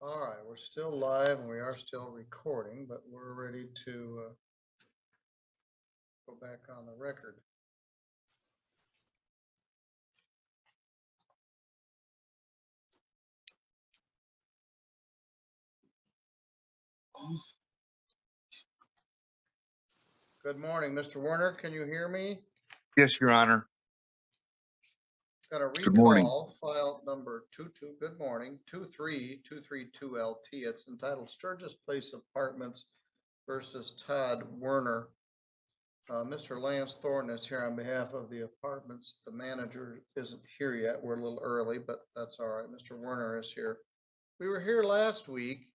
All right, we're still live and we are still recording, but we're ready to go back on the record. Good morning, Mr. Werner. Can you hear me? Yes, Your Honor. Got a Good morning. recall file number 2323232 LT. It's entitled Sturgis Place Apartments versus Todd Werner. Mr. Lance Thornton is here on behalf of the apartments. The manager isn't here yet. We're a little early, but that's all right. Mr. Werner is here. We were here last week.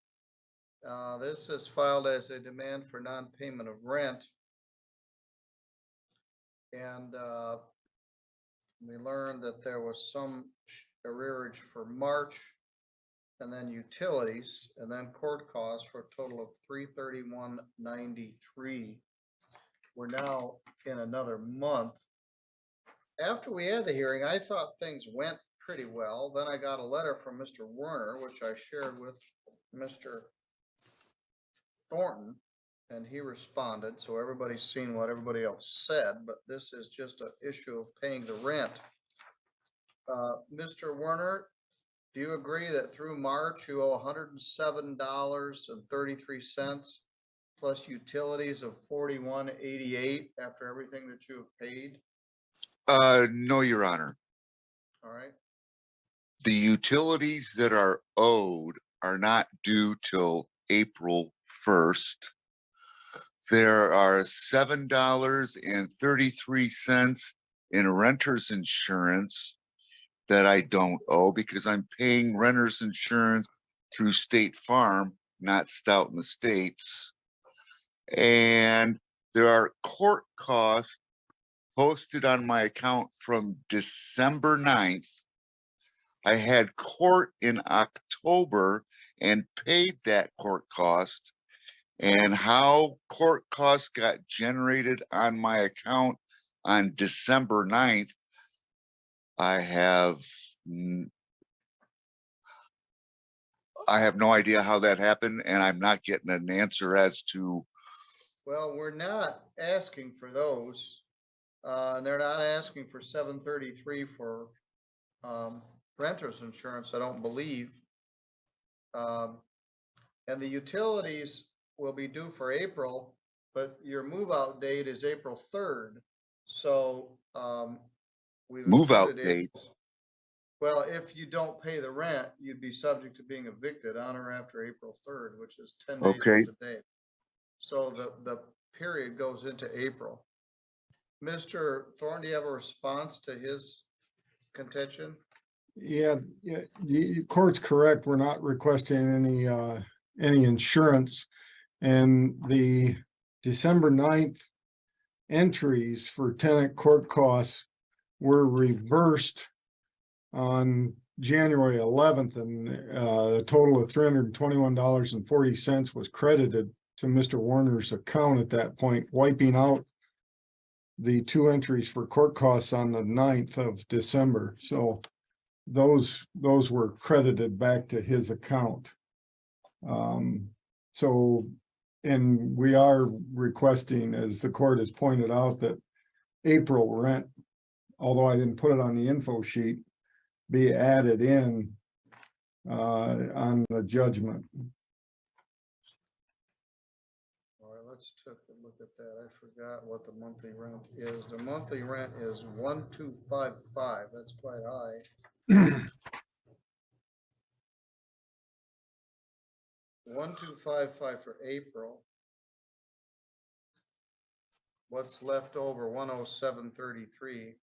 This is filed as a demand for non-payment of rent. And we learned that there was some arrearage for March, and then utilities, and then court costs for a total of $331.93. We're now in another month. After we had the hearing, I thought things went pretty well. Then I got a letter from Mr. Werner, which I shared with Mr. Thornton, and he responded. So everybody's seen what everybody else said, but this is just an issue of paying the rent. Mr. Werner, do you agree that through March you owe $107.33 plus utilities of $41.88 after everything that you have paid? No, Your Honor. All right. The utilities that are owed are not due till April 1st. There are $7.33 in renter's insurance that I don't owe because I'm paying renter's insurance through State Farm, not Stoughton Estates. And there are court costs posted on my account from December 9th. I had court in October and paid that court cost. And how court costs got generated on my account on December 9th, I have no idea how that happened, and I'm not getting an answer as to. Well, we're not asking for those. They're not asking for $733 for renter's insurance, I don't believe. And the utilities will be due for April, but your move out date is April 3rd. So we've Move out date. Well, if you don't pay the rent, you'd be subject to being evicted on or after April 3rd, which is 10 days from today. So the period goes into April. Mr. Thorne, do you have a response to his contention? Yeah, the court's correct. We're not requesting any insurance, and the December 9th entries for tenant court costs were reversed on January 11th, and a total of $321.40 was credited to Mr. Werner's account at that point, wiping out the two entries for court costs on the 9th of December. So those were credited back to his account. So, and we are requesting, as the court has pointed out, that April rent, although I didn't put it on the info sheet, be added in on the judgment. All right, let's take a look at that. I forgot what the monthly rent is. The monthly rent is $1,255. That's quite high. $1,255 for April. What's left over? $107.33.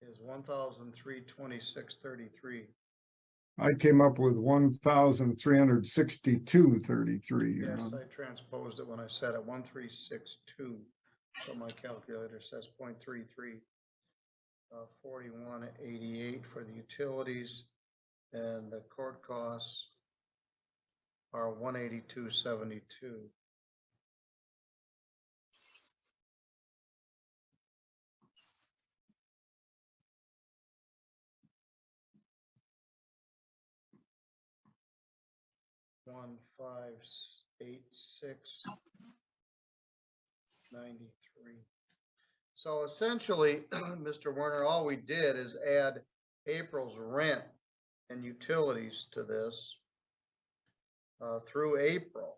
Is $1,326.33. I came up with $1,362.33. Yes, I transposed it when I said it, 1362. So my calculator says 0.33. 41.88 for the utilities, and the court costs are 182.72. One 586.93. So essentially, Mr. Werner, all we did is add April's rent and utilities to this through April.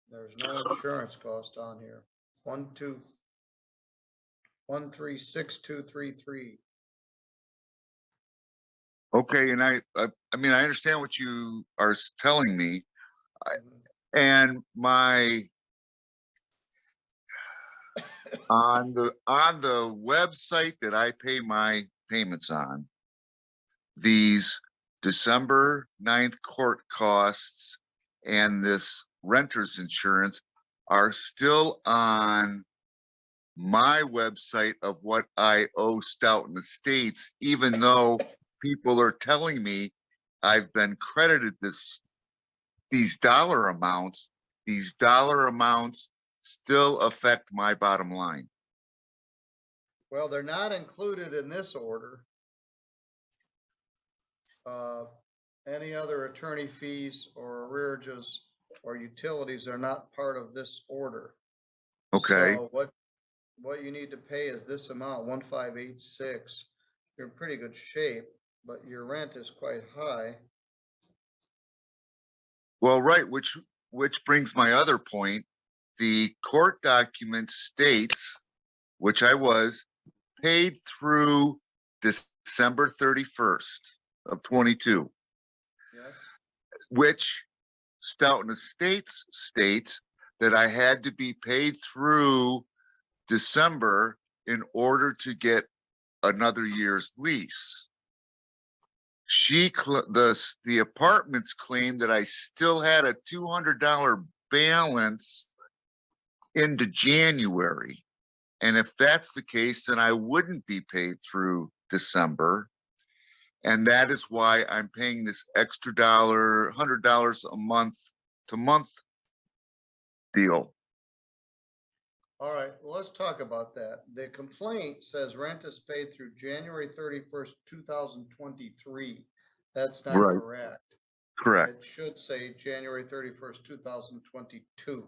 There's no insurance cost on here. 136.233. Okay, and I mean, I understand what you are telling me, and my on the website that I pay my payments on, these December 9th court costs and this renter's insurance are still on my website of what I owe Stoughton Estates, even though people are telling me I've been credited these dollar amounts still affect my bottom line. Well, they're not included in this order. Any other attorney fees or arrearages or utilities are not part of this order. Okay. So what you need to pay is this amount, 1,586. You're in pretty good shape, but your rent is quite high. Well, right, which brings my other point. The court document states, which I was paid through December 31st of 22, Yes. which Stoughton Estates states that I had to be paid through December in order to get another year's lease. The apartments claimed that I still had a $200 balance into January. And if that's the case, then I wouldn't be paid through December. And that is why I'm paying this extra $100 a month to month deal. All right, well, let's talk about that. The complaint says rent is paid through January 31st, 2023. That's not Right. correct. Correct. It should say January 31st, 2022.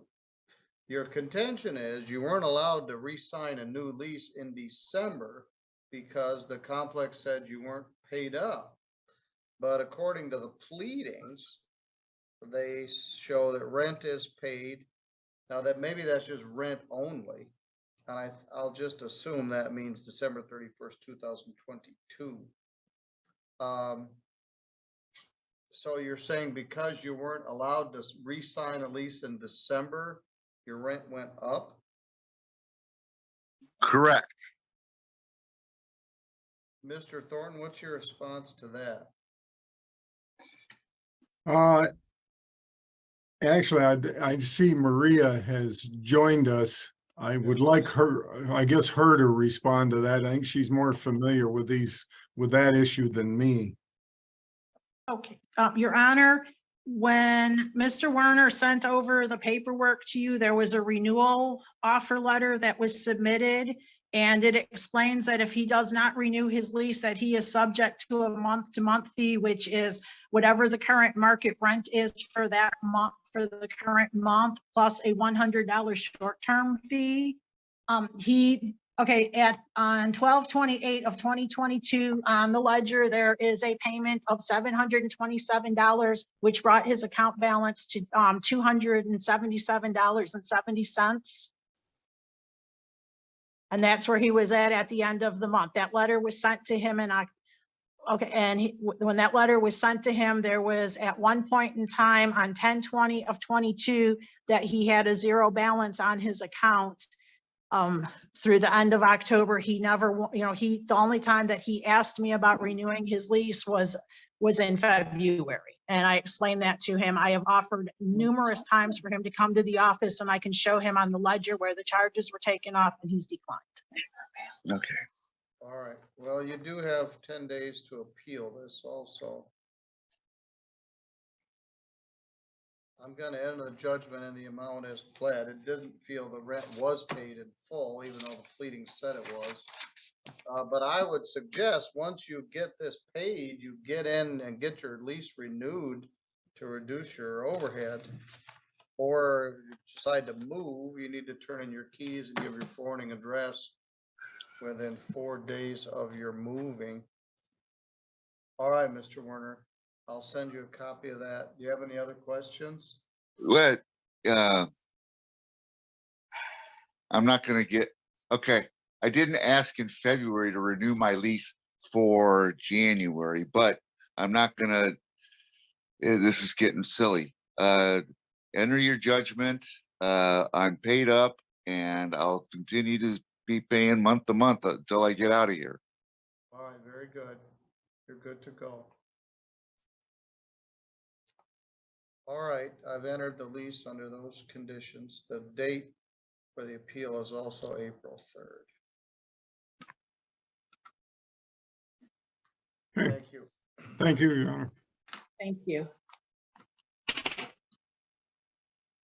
Your contention is you weren't allowed to re-sign a new lease in December because the complex said you weren't paid up. But according to the pleadings, they show that rent is paid. Now that maybe that's just rent only. And I'll just assume that means December 31st, 2022. So you're saying because you weren't allowed to re-sign a lease in December, your rent went up? Correct. Mr. Thornton, what's your response to that? Actually, I see Maria has joined us. I would like her, I guess, her to respond to that. I think she's more familiar with that issue than me. Okay, Your Honor, when Mr. Werner sent over the paperwork to you, there was a renewal offer letter that was submitted. And it explains that if he does not renew his lease, that he is subject to a month-to-month fee, which is whatever the current market rent is for that month, for the current month, plus a $100 short-term fee. On 12/28 of 2022 on the ledger, there is a payment of $727, which brought his account balance to $277.70. And that's where he was at the end of the month. That letter was sent to him when that letter was sent to him, there was at one point in time on 10/20 of 22 that he had a zero balance on his account. Through the end of October, he never, the only time that he asked me about renewing his lease was in February. And I explained that to him. I have offered numerous times for him to come to the office and I can show him on the ledger where the charges were taken off and he's declined. Okay. All right, well, you do have 10 days to appeal this also. I'm gonna enter the judgment in the amount as pled. It doesn't feel the rent was paid in full, even though the pleading said it was. But I would suggest, once you get this paid, you get in and get your lease renewed to reduce your overhead. Or if you decide to move, you need to turn in your keys and give your forwarding address within 4 days of your moving. All right, Mr. Werner, I'll send you a copy of that. Do you have any other questions? What, I'm not gonna get, okay, I didn't ask in February to renew my lease for January, but I'm not gonna, this is getting silly. Enter your judgment. I'm paid up and I'll continue to be paying month to month until I get out of here. All right, very good. You're good to go. All right, I've entered the lease under those conditions. The date for the appeal is also April 3rd. Okay. Thank you. Thank you, Your Honor. Thank you.